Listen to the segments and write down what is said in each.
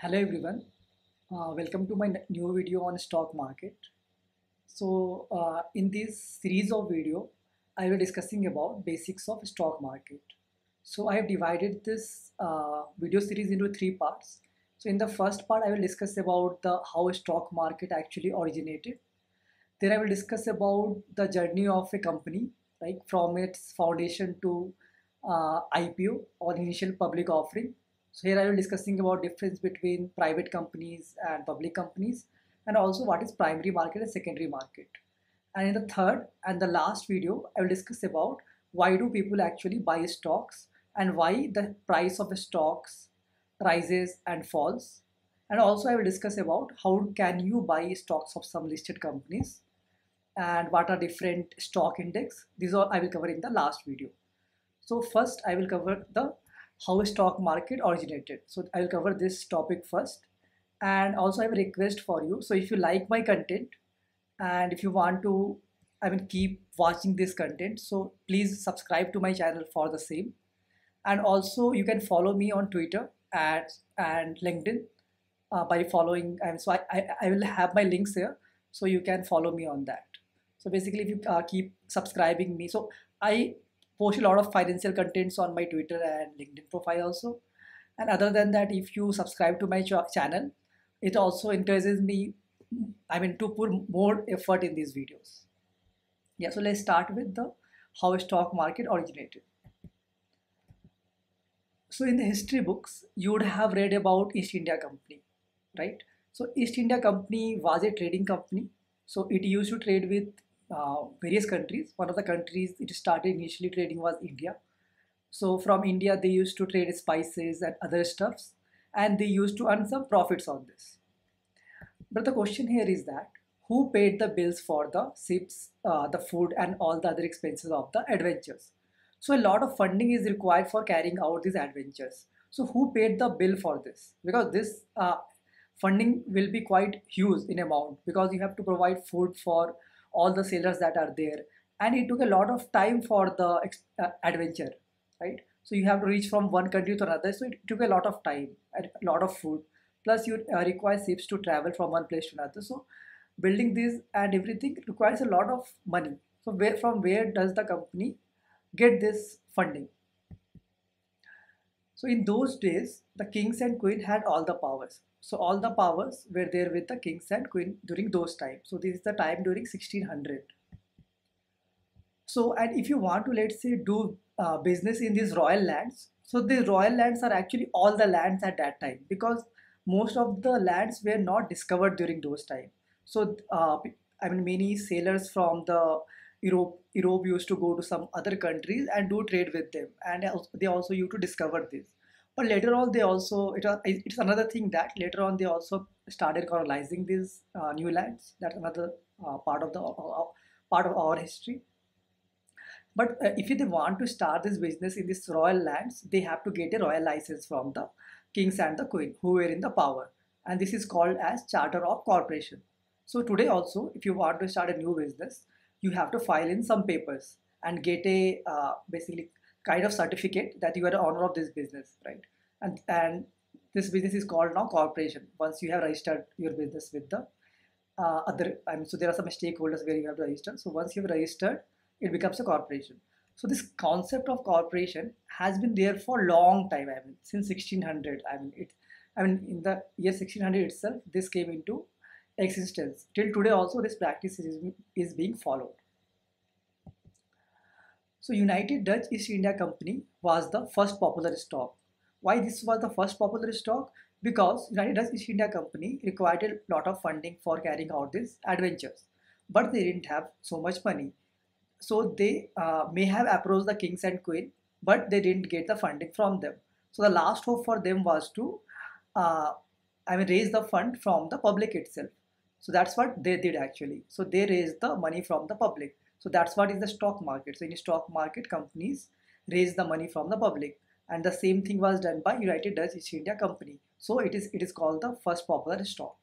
Hello everyone, welcome to my new video on stock market. In this series of video, I will discussing about basics of stock market. So I have divided this video series into three parts. So in the first part, I will discuss about the how stock market actually originated. Then I will discuss about the journey of a company, like from its foundation to IPO or initial public offering. So here I will discussing about difference between private companies and public companies, and also what is primary market and secondary market. And in the third and the last video, I will discuss about why do people actually buy stocks and why the price of the stocks rises and falls. And also I will discuss about how can you buy stocks of some listed companies and what are different stock index. These all I will cover in the last video. So first I will cover the how stock market originated. So I will cover this topic first, and also I have a request for you. So if you like my content and if you want to keep watching this content, so please subscribe to my channel for the same. And also you can follow me on Twitter and LinkedIn by following, and so I will have my links here, so you can follow me on that. So basically if you keep subscribing me, so I post a lot of financial contents on my Twitter and LinkedIn profile also. And other than that, if you subscribe to my channel, it also encourages me to put more effort in these videos. Yeah, so let's start with the how stock market originated. So in the history books, you would have read about East India Company, right? So East India Company was a trading company. So it used to trade with various countries. One of the countries it started initially trading was India. So from India, they used to trade spices and other stuffs, and they used to earn some profits on this. But the question here is that who paid the bills for the ships, the food, and all the other expenses of the adventures? So a lot of funding is required for carrying out these adventures. So who paid the bill for this? Because this funding will be quite huge in amount, because you have to provide food for all the sailors that are there, and it took a lot of time for the adventure, right? So you have to reach from one country to another, so it took a lot of time and a lot of food, plus you require ships to travel from one place to another. So building this and everything requires a lot of money. So where does the company get this funding? So in those days, the kings and queen had all the powers. So all the powers were there with the kings and queen during those times. So this is the time during 1600. So, and if you want to, let's say, do business in these royal lands, so the royal lands are actually all the lands at that time, because most of the lands were not discovered during those time. So, many sailors from the Europe used to go to some other countries and do trade with them, and they also used to discover this. But later on, they also it's another thing that later on they also started colonizing these new lands. That's another part of our history. But if they want to start this business in these royal lands, they have to get a royal license from the kings and the queen who were in the power. And this is called as Charter of Corporation. So today also, if you want to start a new business, you have to file in some papers and get a basically kind of certificate that you are the owner of this business, right? And this business is called now corporation once you have registered your business with the so there are some stakeholders where you have to register. So once you've registered, it becomes a corporation. So this concept of corporation has been there for a long time. Since 1600. In the year 1600 itself, this came into existence. Till today, also this practice is being followed. So United Dutch East India Company was the first popular stock. Why this was the first popular stock? Because United Dutch East India Company required a lot of funding for carrying out these adventures, but they didn't have so much money. So they may have approached the kings and queen, but they didn't get the funding from them. So the last hope for them was to uh, raise the fund from the public itself. So that's what they did actually. So they raised the money from the public. So that's what is the stock market. So in the stock market, companies raise the money from the public, and the same thing was done by United Dutch East India Company. So it is called the first popular stock,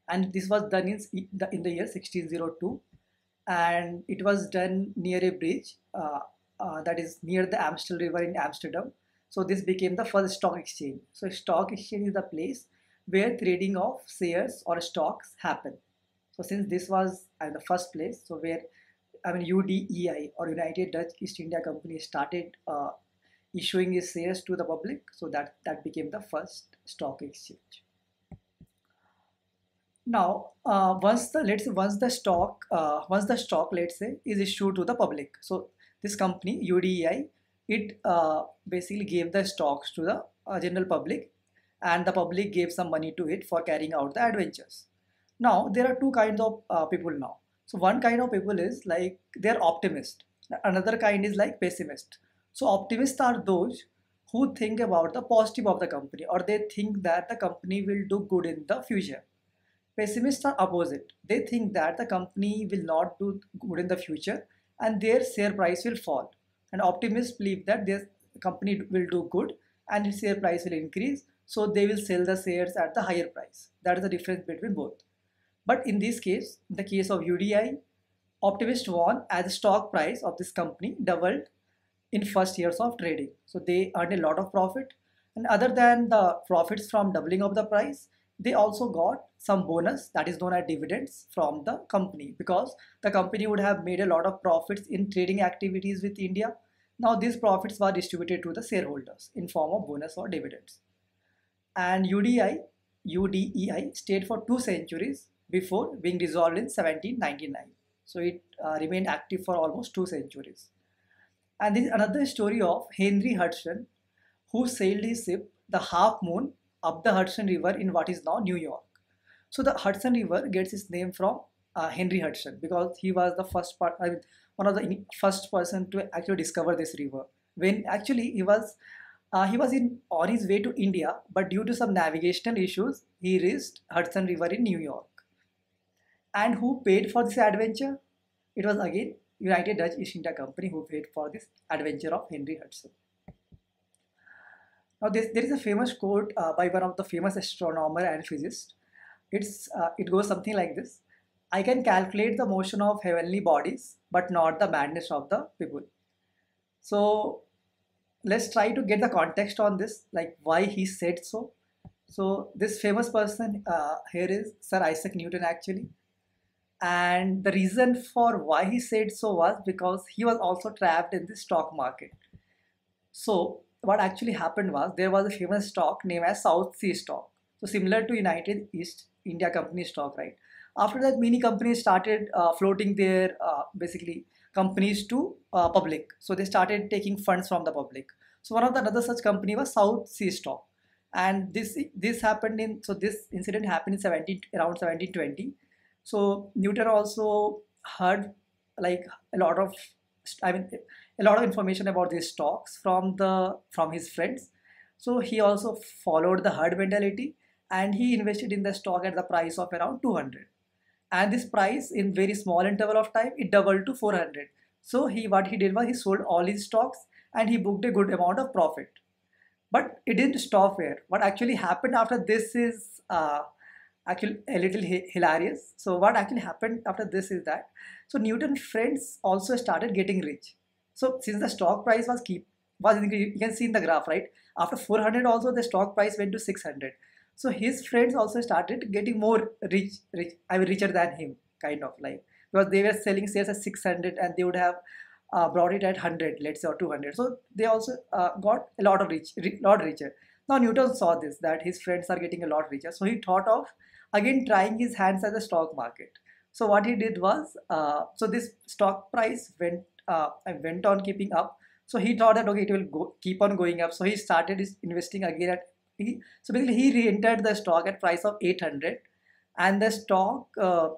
and this was done in the year 1602, and it was done near a bridge that is near the Amstel River in Amsterdam. So this became the first stock exchange. So stock exchange is the place where trading of shares or stocks happen. So since this was the first place, so where UDEI or United Dutch East India Company started issuing its shares to the public, so that became the first stock exchange. Now, once the stock, let's say, is issued to the public, so this company UDEI, it basically gave the stocks to the general public, and the public gave some money to it for carrying out the adventures. Now there are two kinds of people now. So one kind of people is like they're optimist. Another kind is like pessimist. So optimists are those who think about the positive of the company, or they think that the company will do good in the future. Pessimists are opposite. They think that the company will not do good in the future and their share price will fall. And optimists believe that their company will do good and its share price will increase, so they will sell the shares at the higher price. That is the difference between both. But in this case, in the case of UDI, optimists won as the stock price of this company doubled in first years of trading. So they earned a lot of profit. And other than the profits from doubling of the price, they also got some bonus that is known as dividends from the company, because the company would have made a lot of profits in trading activities with India. Now these profits were distributed to the shareholders in form of bonus or dividends. And UDEI stayed for 2 centuries before being dissolved in 1799. So it remained active for almost 2 centuries. And this is another story of Henry Hudson, who sailed his ship, the Half Moon, up the Hudson River in what is now New York. So the Hudson River gets its name from Henry Hudson, because he was the one of the first person to actually discover this river. When actually he was on his way to India, but due to some navigational issues, he reached Hudson River in New York. And who paid for this adventure? It was again United Dutch East India Company who paid for this adventure of Henry Hudson. Now there is a famous quote by one of the famous astronomer and physicist. It goes something like this: "I can calculate the motion of heavenly bodies, but not the madness of the people." So let's try to get the context on this, like why he said so. So this famous person here is Sir Isaac Newton actually. And the reason for why he said so was because he was also trapped in the stock market. So what actually happened was, there was a famous stock named as South Sea stock. So similar to United East India Company stock, right? After that, many companies started floating their basically companies to public. So they started taking funds from the public. So one of the another such company was South Sea stock. And this happened in, so this incident happened in around 1720. So Newton also heard like a lot of information about these stocks from his friends. So he also followed the herd mentality, and he invested in the stock at the price of around 200. And this price, in very small interval of time, it doubled to 400. So what he did was, he sold all his stocks and he booked a good amount of profit. But it didn't stop there. What actually happened after this is actually a little hilarious. So what actually happened after this is that, so Newton's friends also started getting rich. So since the stock price was increasing, you can see in the graph, right? After 400 also the stock price went to 600. So his friends also started getting more richer than him, kind of like, because they were selling shares at 600 and they would have brought it at 100, let's say, or 200. So they also got a lot richer. Now Newton saw this, that his friends are getting a lot richer. So he thought of again trying his hands at the stock market. So what he did was, so this stock price went on keeping up. So he thought that okay, it will keep on going up. So he started investing again so basically he re-entered the stock at price of 800, and the stock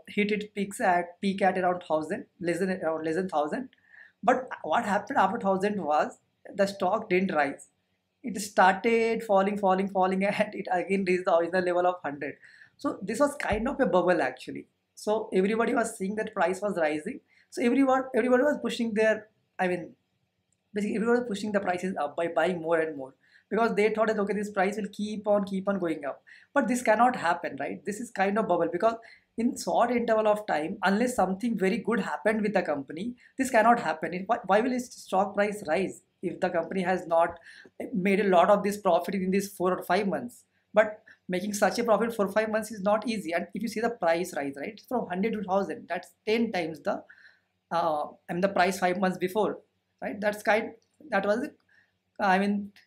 hit its peak at around 1000, less than 1000. But what happened after 1000 was, the stock didn't rise. It started falling, and it again reached the original level of 100. So this was kind of a bubble actually. So everybody was seeing that price was rising. So everybody was pushing basically everybody was pushing the prices up by buying more and more, because they thought that okay, this price will keep on going up. But this cannot happen, right? This is kind of bubble, because in short interval of time, unless something very good happened with the company, this cannot happen. Why will its stock price rise if the company has not made a lot of this profit in these 4 or 5 months. But making such a profit for 5 months is not easy. And if you see the price rise, right, from 100 to 1000, that's 10 times the the price 5 months before, right? That was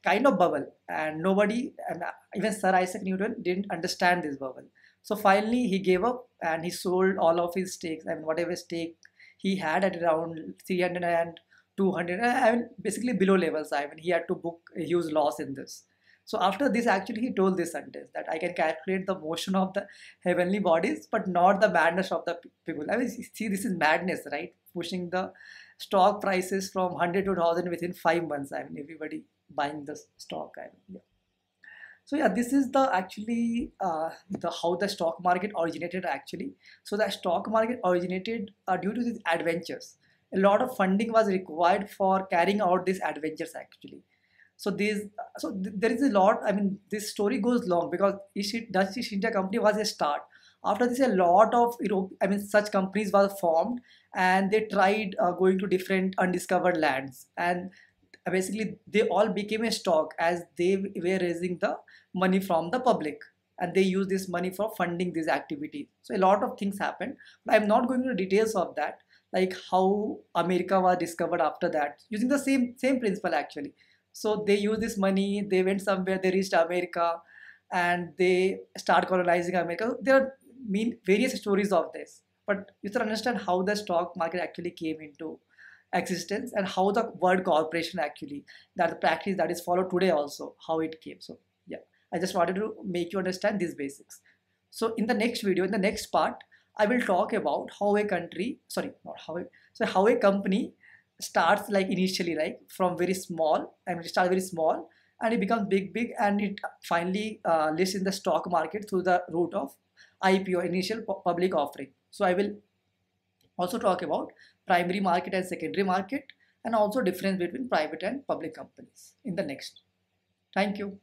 kind of bubble, and nobody, and even Sir Isaac Newton didn't understand this bubble. So finally, he gave up and he sold all of his stakes. Whatever stake he had at around 300 and 200, basically below levels. He had to book a huge loss in this. So after this, actually, he told this sentence that I can calculate the motion of the heavenly bodies, but not the madness of the people. See, this is madness, right? Pushing the stock prices from 100 to 1000 within 5 months. Everybody buying the stock. Yeah. So yeah, this is the actually the how the stock market originated actually. So the stock market originated due to these adventures. A lot of funding was required for carrying out these adventures actually. So there is a lot. This story goes long because Dutch East India Company was a start. After this, a lot of such companies were formed, and they tried going to different undiscovered lands, and basically they all became a stock as they were raising the money from the public, and they use this money for funding these activities. So a lot of things happened. I'm not going into details of that, like how America was discovered after that using the same principle actually. So they use this money, they went somewhere, they reached America, and they start colonizing America. There are various stories of this, but you should understand how the stock market actually came into existence, and how the word corporation actually, that the practice that is followed today also, how it came. So yeah, I just wanted to make you understand these basics. So in the next video, in the next part, I will talk about how a country, sorry, not how, how a company starts, like initially, like from very small, it starts very small, and it becomes big, and it finally lists in the stock market through the route of IPO, initial public offering. So I will also talk about primary market and secondary market, and also difference between private and public companies in the next. Thank you.